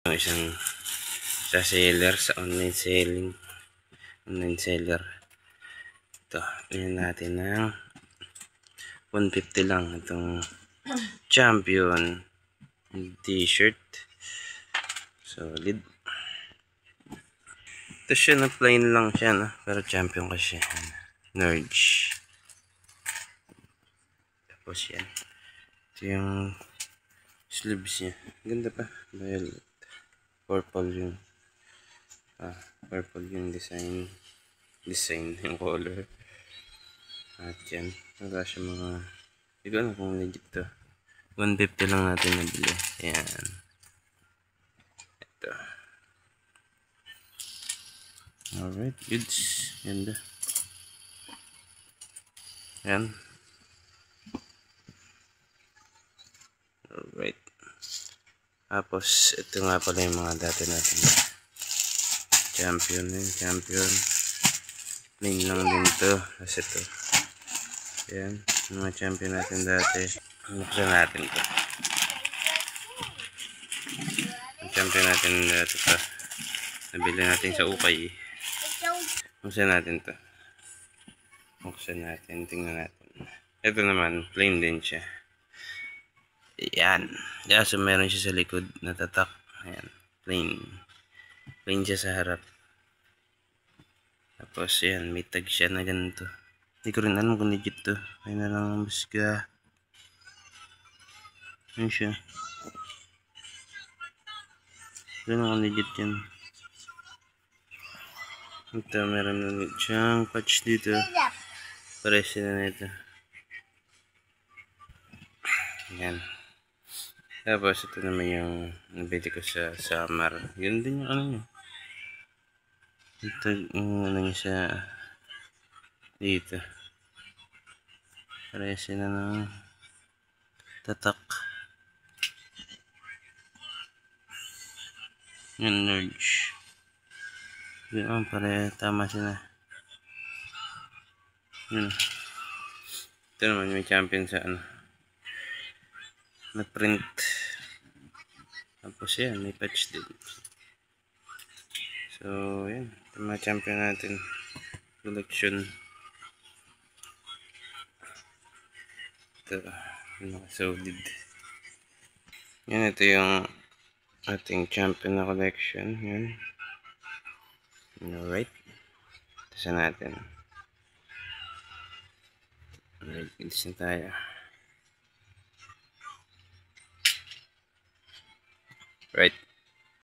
Yung isang sa seller, sa online seller. Ito, yun natin ng 150 lang itong champion t-shirt. Solid. Ito siya na plain lang siya, no? Pero champion kasi siya. Nerge. Tapos yan. Ito yung sleeves niya. Ganda pa. Violet. Purple yung purple yung design yung color. At yan. Wala siya mga, hindi ko alam kung legit to. 150 lang natin nabili. Ayan. Ito. Alright, goods. Ganda. Ayan. Alright. Tapos, ito nga pala yung mga dati natin. Champion yun. Champion. Plain lang din to. Kasi ito. Ayan. Yung mga champion natin dati. Buksan natin to. Yung champion natin dati to. Nabili natin sa ukay. Buksan natin to. Buksan natin. Tingnan natin. Ito naman. Plain din siya. Ayan. Yeah, so meron siya sa likod na tatak. Ayan. Plain. Plain siya sa harap. Tapos yan. May tag siya na ganito. Hindi ko rin alam kung legit to. Ay na lang basga. Ayan siya. Ganun kung legit yan. Ito meron ulit siyang patch dito. Pares na ito. Ayan. Tapos ito naman yung nabili ko sa summer. Yun din yung ano niya. Ito yung ano niya sa dito. Pares na ng tatak. Yung Nerge. Yun, pare tama sila. Yun. Ito naman may champion sa ano. Na print. Tapos yan, may patch din. So, yan. Ito mga champion natin. Collection. Ito. Solid. Yan, ito yung ating champion na collection. Yan. Alright. Tasa natin. Alright, pilis na tayo. Right.